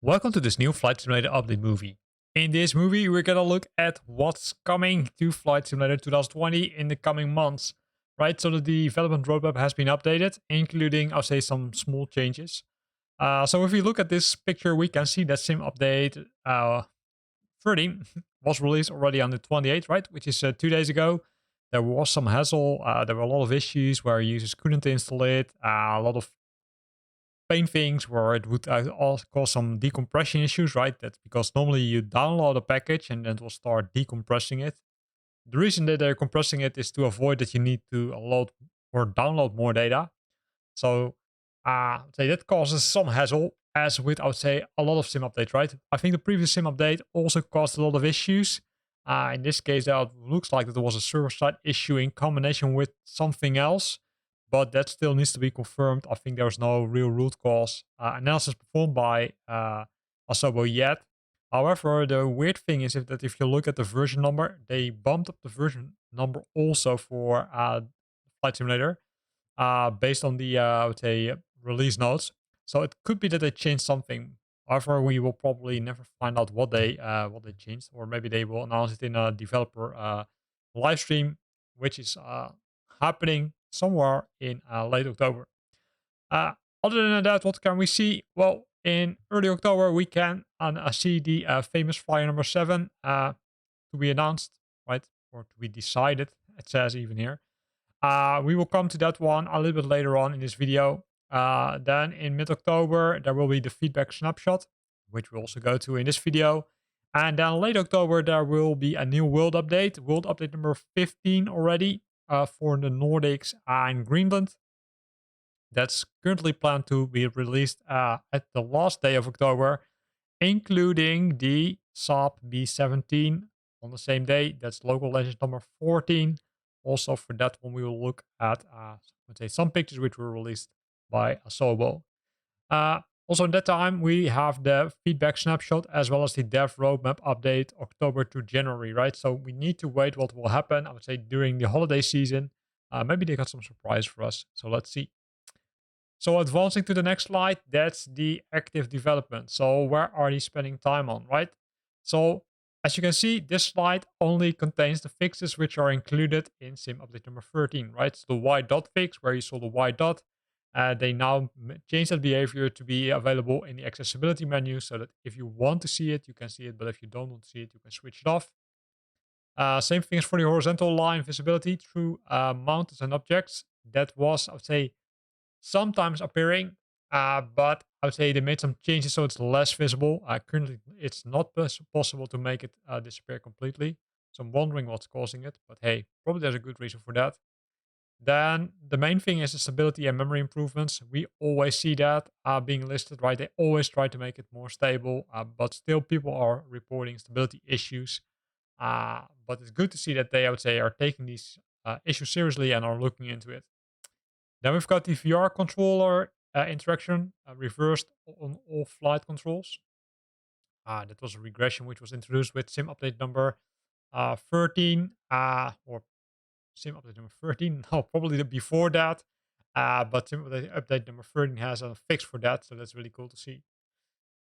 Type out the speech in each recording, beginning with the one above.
Welcome to this new Flight Simulator update movie. In this movie, we're gonna look at what's coming to Flight Simulator 2020 in the coming months, right? So the development roadmap has been updated, including, I'll say, some small changes. So if we look at this picture, we can see that Sim Update 13 was released already on the 28th, right? Which is 2 days ago. There was some hassle. There were a lot of issues where users couldn't install it. A lot of pain things where it would also cause some decompression issues, right? That's because normally you download a package and then it will start decompressing it. The reason that they're compressing it is to avoid that you need to load or download more data. So say that causes some hassle, as with I would say a lot of sim updates, right? I think the previous sim update also caused a lot of issues. In this case, that looks like there was a server-side issue in combination with something else, but that still needs to be confirmed. I think there's no real root cause analysis performed by Asobo yet. However, the weird thing is that if you look at the version number, they bumped up the version number also for Flight Simulator based on the I would say release notes. So it could be that they changed something. However, we will probably never find out what they changed, or maybe they will announce it in a developer live stream, which is happening somewhere in late October. Uh, Other than that, what can we see? Well, in early October, we can see the famous flyer number 7 to be announced, right? Or to be decided, it says even here. We will come to that one a little bit later on in this video. Then in mid-October, there will be the feedback snapshot, which we'll also go to in this video. And then late October, there will be a new world update number 15 already for the Nordics and Greenland. That's currently planned to be released at the last day of October, including the Saab B17 on the same day. That's local legend number 14. Also, for that one, we will look at let's say some pictures which were released by Asobo. Also, in that time, we have the feedback snapshot as well as the dev roadmap update October to January, right? So we need to wait what will happen, I would say, during the holiday season. Maybe they got some surprise for us. So let's see. So advancing to the next slide, that's the active development. So where are they spending time on, right? So as you can see, this slide only contains the fixes which are included in sim update number 13, right? So the white dot fix, where you saw the white dot, they now change that behavior to be available in the accessibility menu so that if you want to see it, you can see it. But if you don't want to see it, you can switch it off. Same thing as for the horizontal line visibility through mountains and objects. That was, I would say, sometimes appearing, but I would say they made some changes so it's less visible. Currently, it's not possible to make it disappear completely. So I'm wondering what's causing it, but hey, probably there's a good reason for that. Then the main thing is the stability and memory improvements. We always see that being listed, right? They always try to make it more stable, but still people are reporting stability issues. But it's good to see that they, I would say, are taking these issues seriously and are looking into it. Then we've got the VR controller interaction reversed on all flight controls. That was a regression which was introduced with sim update number 13, or sim update number 13. No, probably before that. But sim update number 13 has a fix for that, so that's really cool to see.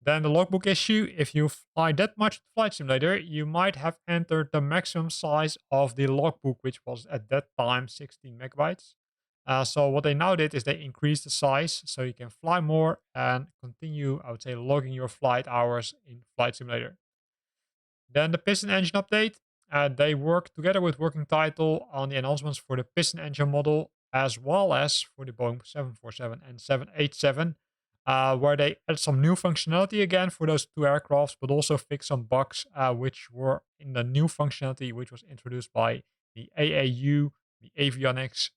Then the logbook issue. If you fly that much Flight Simulator, you might have entered the maximum size of the logbook, which was at that time 16 megabytes. So what they now did is they increased the size so you can fly more and continue, I would say, logging your flight hours in Flight Simulator. Then the piston engine update. They work together with Working Title on the announcements for the piston engine model as well as for the Boeing 747 and 787, where they add some new functionality again for those two aircrafts, but also fix some bugs which were in the new functionality which was introduced by the AAU, the avionics.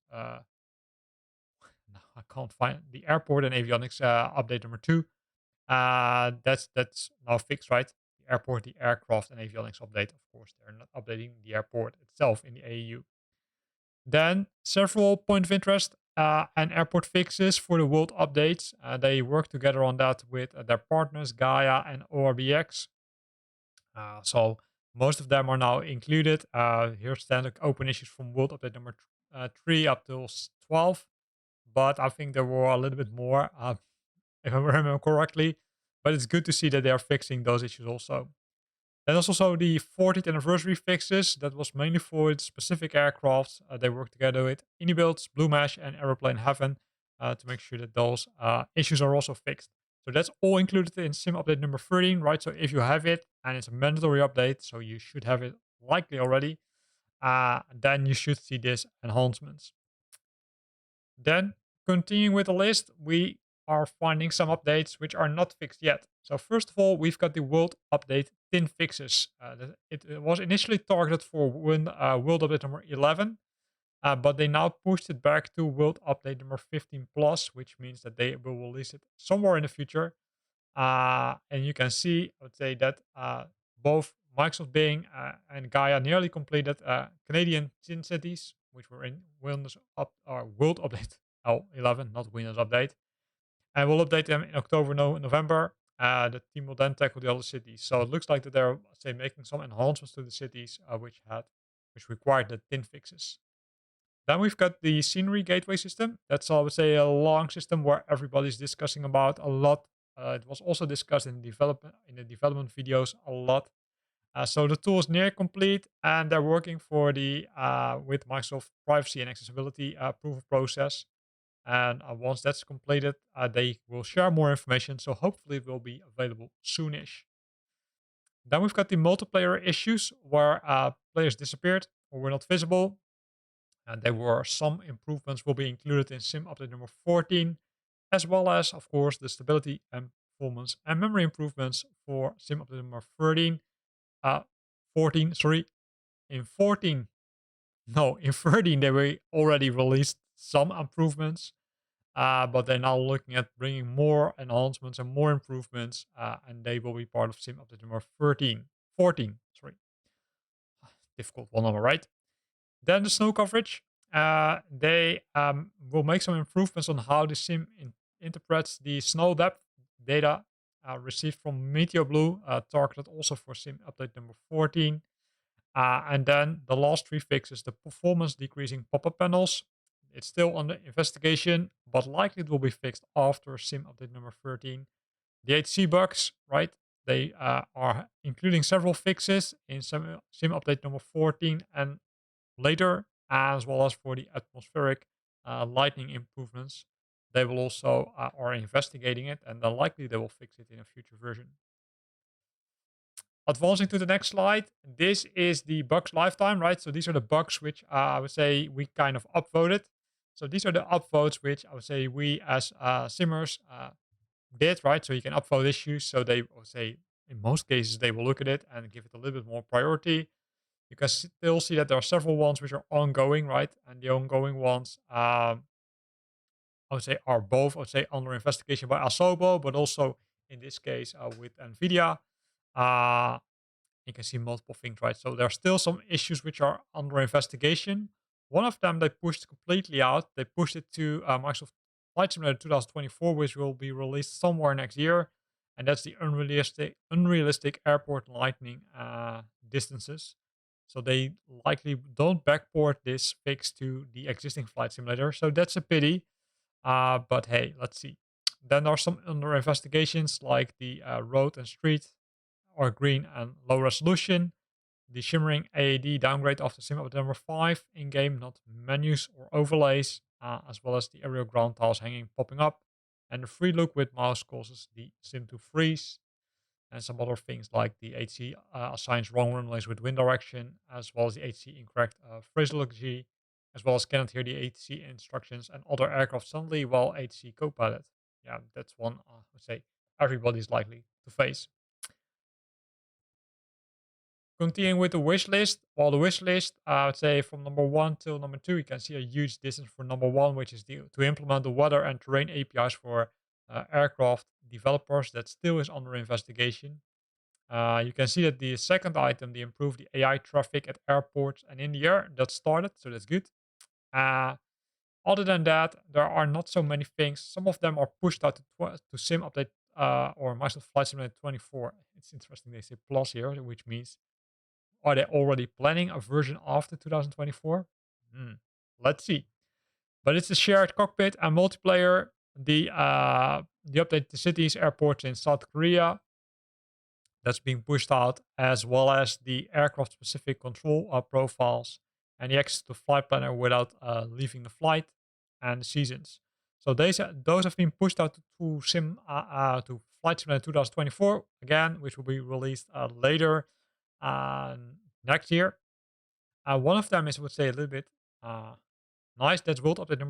No, I can't find the airport and avionics update number 2. That's now fixed, right? The airport, the aircraft, and avionics update. Of course, they're not updating the airport itself in the AAU. Then several point of interest and airport fixes for the world updates. They work together on that with their partners Gaia and ORBX. So Most of them are now included. Here's standard open issues from World Update number 3 up till 12. But I think there were a little bit more, if I remember correctly. But it's good to see that they are fixing those issues also. Then there's also the 40th anniversary fixes. That was mainly for specific aircrafts. They work together with Inibuilds, Blue Mesh, and Aeroplane Heaven to make sure that those issues are also fixed. So that's all included in Sim update number 13, right? So if you have it, and it's a mandatory update, so you should have it likely already, then you should see these enhancements. Then, continuing with the list, we are finding some updates which are not fixed yet. So first of all, we've got the World Update 10 fixes. It was initially targeted for World Update number 11, but they now pushed it back to World Update number 15 plus, which means that they will release it somewhere in the future. And you can see, I would say that both Microsoft Bing and Gaia nearly completed Canadian Tin Cities, which were in Windows up or World Update 11, not Windows Update. And we'll update them in October, November. The team will then tackle the other cities. So it looks like that they're say making some enhancements to the cities which required the tin fixes. Then we've got the scenery gateway system. That's, I would say, a long system where everybody's discussing about a lot. It was also discussed in the development videos a lot. So the tool is near complete, and they're working for the with Microsoft privacy and accessibility proof of process. And once that's completed, they will share more information. So hopefully, it will be available soonish. Then we've got the multiplayer issues where players disappeared or were not visible. And there were some improvements will be included in Sim update number 14, as well as, of course, the stability and performance and memory improvements for Sim update number 13. 14, sorry. In 14, no, in 13, they were already released some improvements, but they're now looking at bringing more enhancements and more improvements, and they will be part of Sim update number 13. 14, sorry. Difficult one number, right? Then the snow coverage. They will make some improvements on how the sim interprets the snow depth data received from Meteor Blue, targeted also for sim update number 14. And then the last three fixes, the performance decreasing pop-up panels. It's still under investigation, but likely it will be fixed after sim update number 13. The HC bugs, right? They are including several fixes in sim update number 14 and later, as well as for the atmospheric lightning improvements. They will also are investigating it, and then likely they will fix it in a future version. Advancing to the next slide, this is the bugs lifetime, right? So these are the bugs which I would say we kind of upvoted. So these are the upvotes which I would say we as simmers did, right? So you can upvote issues. So they will say in most cases they will look at it and give it a little bit more priority. You can still see that there are several ones which are ongoing, right? And the ongoing ones, I would say, are both, I would say, under investigation by Asobo, but also in this case with NVIDIA. Uh, you can see multiple things, right? So there are still some issues which are under investigation. One of them they pushed completely out. They pushed it to Microsoft Flight Simulator 2024, which will be released somewhere next year. And that's the unrealistic airport lightning distances. So they likely don't backport this fix to the existing flight simulator. So that's a pity. But hey, let's see. Then there are some under investigations like the road and street or green and low resolution. The shimmering AAD downgrade after sim update number 5 in game, not menus or overlays, as well as the aerial ground tiles hanging popping up. And the free look with mouse causes the sim to freeze, and some other things like the HC assigns wrong runways with wind direction, as well as the HC incorrect phraseology, as well as cannot hear the HC instructions and other aircraft suddenly while HC Copilot. Yeah, that's one I would say everybody's likely to face. Continuing with the wish list, well, the wish list, I would say from number 1 till number 2, you can see a huge distance for number 1, which is to implement the weather and terrain APIs for aircraft developers. That still is under investigation. You can see that the second item, they improved the AI traffic at airports and in the air. That started, so that's good. Uh, Other than that, there are not so many things. Some of them are pushed out to Sim Update or Microsoft Flight Simulator 24. It's interesting they say plus here, which means Are they already planning a version after 2024? Hmm, let's see. But it's a shared cockpit and multiplayer. The update to cities, airports in South Korea that's being pushed out, as well as the aircraft specific control profiles and the access to flight planner without leaving the flight and the seasons. So those have been pushed out to Flight Simulator 2024 again, which will be released later uh, next year. One of them is, I would say, a little bit uh, nice. That's world update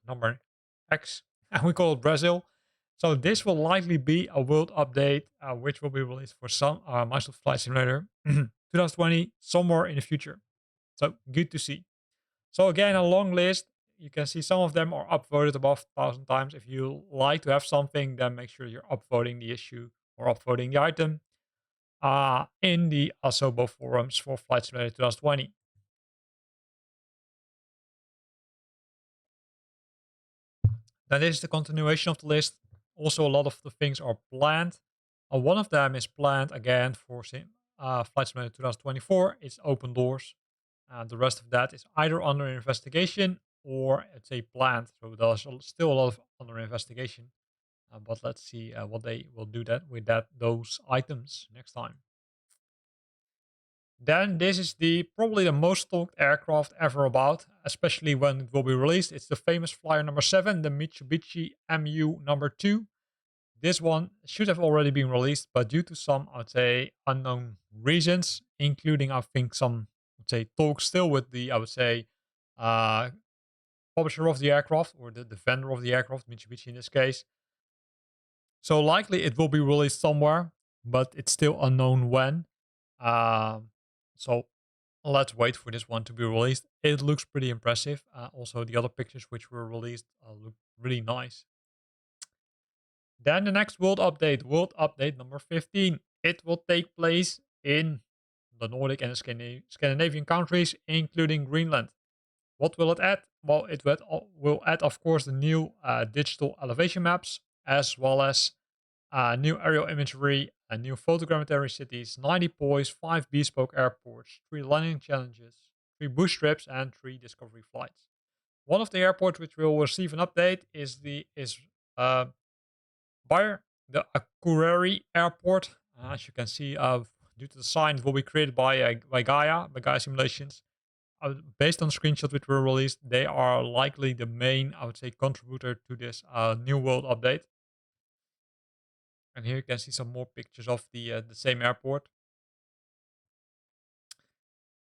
number X, and we call it Brazil. So this will likely be a world update, which will be released for some Microsoft Flight Simulator 2020, somewhere in the future. So good to see. So again, a long list. You can see some of them are upvoted above 1,000 times. If you like to have something, then make sure you're upvoting the issue or upvoting the item in the Asobo forums for Flight Simulator 2020. Then this is the continuation of the list. Also, a lot of the things are planned. One of them is planned again for Flight Simulator 2024. It's open doors. The rest of that is either under investigation or it's a planned. So there's still a lot of under investigation. But let's see what they will do that with those items next time. Then this is probably the most talked aircraft ever about, especially when it will be released. It's the famous Flyer number 7, the Mitsubishi MU number 2. This one should have already been released, but due to some, I would say, unknown reasons, including, I think, some, I would say, talks still with the, I would say, uh, publisher of the aircraft or the vendor of the aircraft, Mitsubishi in this case. So likely it will be released somewhere, but it's still unknown when. So let's wait for this one to be released. It looks pretty impressive. Also, the other pictures which were released look really nice. Then the next world update number 15. It will take place in the Nordic and Scandinavian countries, including Greenland. What will it add? Well, it will add, of course, the new digital elevation maps, as well as new aerial imagery, new photogrammetry cities, 90 poise, 5 bespoke airports, 3 landing challenges, 3 bush trips, and 3 discovery flights. One of the airports which will receive an update is Bayer, the Akureyri Airport. As you can see, due to the sign, it will be created by Gaia Simulations. Based on screenshots which were released, they are likely the main, I would say, contributor to this new world update. And here you can see some more pictures of the same airport.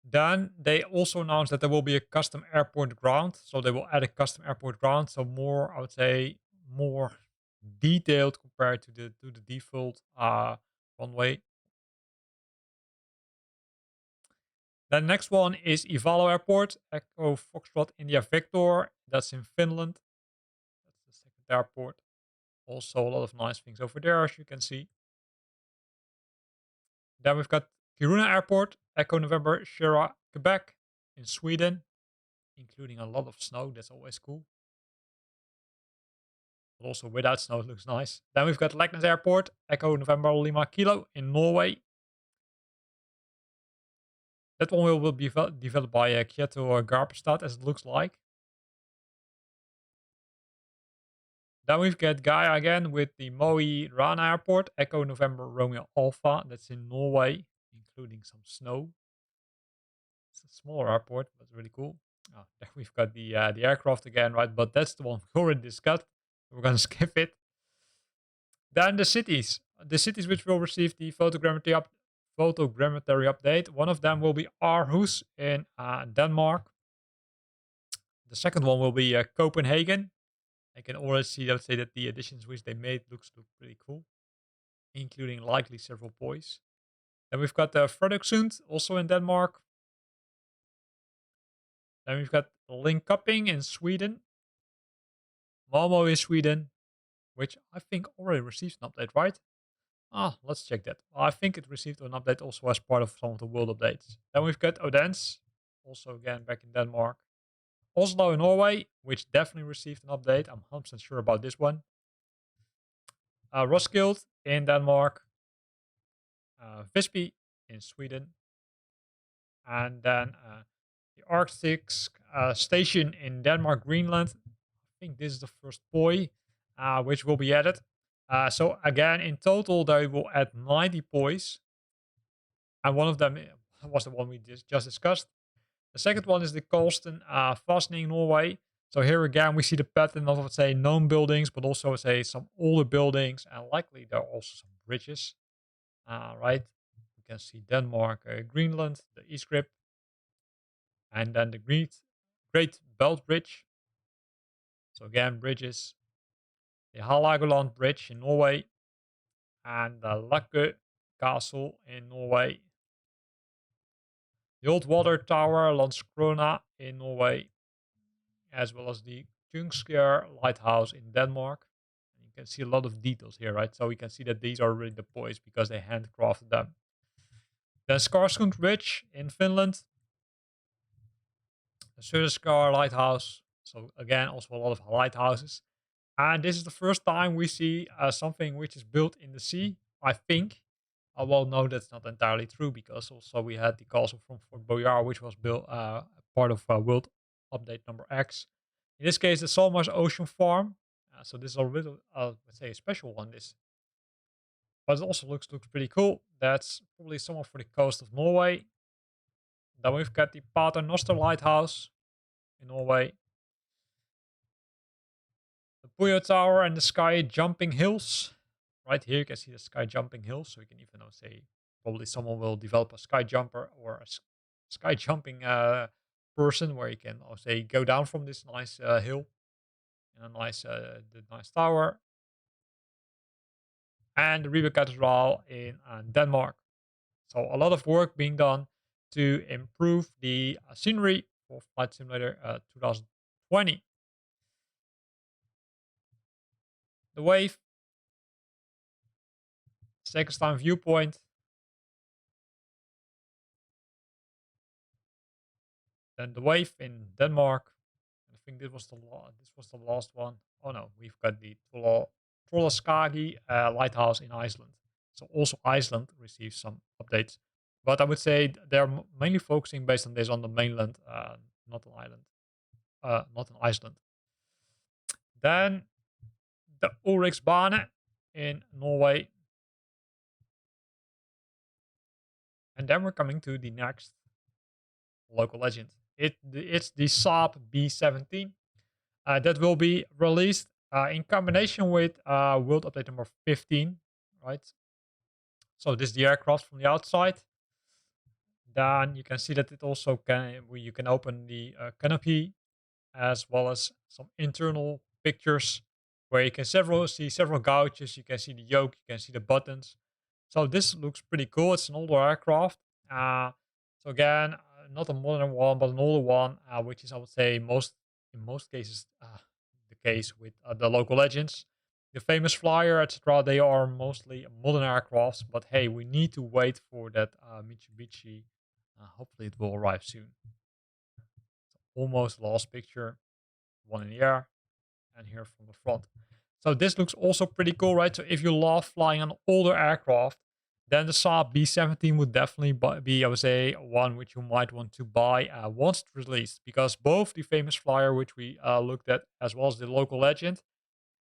Then they also announced that there will be a custom airport ground. So they will add a custom airport ground. So more, I would say, more detailed compared to the default runway. The next one is Ivalo Airport, Echo Foxtrot India Victor. That's in Finland. That's the second airport. Also a lot of nice things over there, as you can see. Then we've got Kiruna Airport, Echo November Sierra Quebec in Sweden, including a lot of snow. That's always cool. But also without snow, it looks nice. Then we've got Leknes Airport, Echo November Lima Kilo in Norway. That one will be developed by Kieto Garpestad, as it looks like. Then we've got Gaia again with the Mo i Rana Airport, Echo November Romeo Alpha. That's in Norway, including some snow. It's a smaller airport, but really cool. There we've got the aircraft again, right? But that's the one we already discussed. We're gonna skip it. Then the cities which will receive the photogrammetry update. One of them will be Aarhus in Denmark. The second one will be Copenhagen. I can already see, let's say, that the additions which they made look pretty cool, including likely several boys. Then we've got Frederiksund, also in Denmark. Then we've got Linköping in Sweden. Malmo in Sweden, which I think already received an update, right? Let's check that. I think it received an update also as part of some of the world updates. Then we've got Odense, also again back in Denmark. Oslo in Norway, which definitely received an update. I'm 100% sure about this one. Roskilde in Denmark. Visby in Sweden. And then the Arctic station in Denmark, Greenland. I think this is the first poi, which will be added. So again, in total, they will add 90 pois. And one of them was the one we just discussed. The second one is the Colston fastening in Norway. So here again, we see the pattern of, let's say, known buildings, but also, say, some older buildings, and likely there are also some bridges, right? You can see Denmark, Greenland, the East Grip, and then the Great Belt Bridge. So again, bridges. The Halagoland Bridge in Norway, and the Lakke Castle in Norway. The Old Water Tower, Landskrona in Norway, as well as the Kungskjær Lighthouse in Denmark. You can see a lot of details here, right? So we can see that these are really the pois because they handcrafted them. Then Skarsund Ridge in Finland. The Söderskär Lighthouse. So again, also a lot of lighthouses. And this is the first time we see something which is built in the sea, I think. Well, no, that's not entirely true, because also we had the castle from Fort Boyard, which was built part of World Update number X. In this case, the Saltmarsh Ocean Farm. So this is a little, let's say, a special one. But it also looks pretty cool. That's probably somewhere for the coast of Norway. Then we've got the Paternoster Lighthouse in Norway. The Puyo Tower and the Sky Jumping Hills. Right here you can see the Sky Jumping Hills. So you can even say probably someone will develop a sky jumper or a sky jumping person where you can, say, go down from this nice hill and the nice tower. And the Ribe Cathedral in Denmark. So a lot of work being done to improve the scenery for Flight Simulator 2020. The wave, second time viewpoint, then the wave in Denmark. I think this was the last one. Oh no, we've got the Trollaskági lighthouse in Iceland. So also Iceland receives some updates, but I would say they're mainly focusing based on this on the mainland, not an island, not in Iceland. Then the Ulriksbane in Norway. And then we're coming to the next local legend. It's the Saab B-17 that will be released in combination with World Update number 15, right? So this is the aircraft from the outside. Then you can see that it also you can open the canopy, as well as some internal pictures where you can see several gouges. You can see the yoke, you can see the buttons. So this looks pretty cool. It's an older aircraft. So again, not a modern one, but an older one, which is, I would say, in most cases, the case with the local legends. The famous flyer, etc. They are mostly modern aircrafts, but hey, we need to wait for that Mitsubishi. Hopefully, it will arrive soon. Almost last picture, one in the air, and here from the front. So this looks also pretty cool, right? So if you love flying an older aircraft, then the Saab B-17 would definitely be, I would say, one which you might want to buy once it's released, because both the famous flyer, which we looked at, as well as the local legend,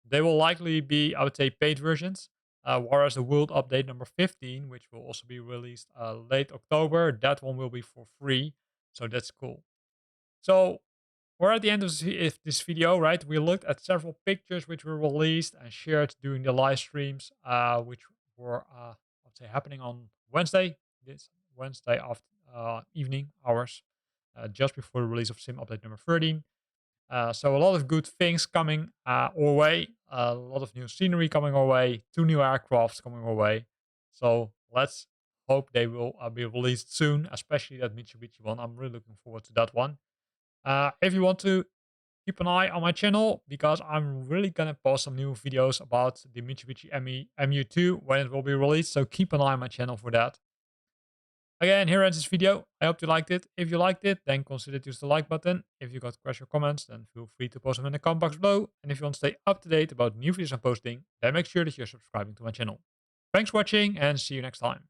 they will likely be, I would say, paid versions. Whereas the World Update number 15, which will also be released late October, that one will be for free. So that's cool. So we're at the end of this video, right? We looked at several pictures which were released and shared during the live streams, which were, I'd say, happening on Wednesday, this Wednesday after evening hours, just before the release of Sim Update number 13. So a lot of good things coming our way, a lot of new scenery coming our way, 2 new aircrafts coming our way. So let's hope they will be released soon, especially that Mitsubishi one. I'm really looking forward to that one. If you want to keep an eye on my channel, because I'm really gonna post some new videos about the Mitsubishi MU2 when it will be released, so keep an eye on my channel for that. Again, here ends this video. I hope you liked it. If you liked it, then consider to use the like button. If you got questions or comments, then feel free to post them in the comment box below. And if you want to stay up to date about new videos I'm posting, then make sure that you're subscribing to my channel. Thanks for watching, and see you next time.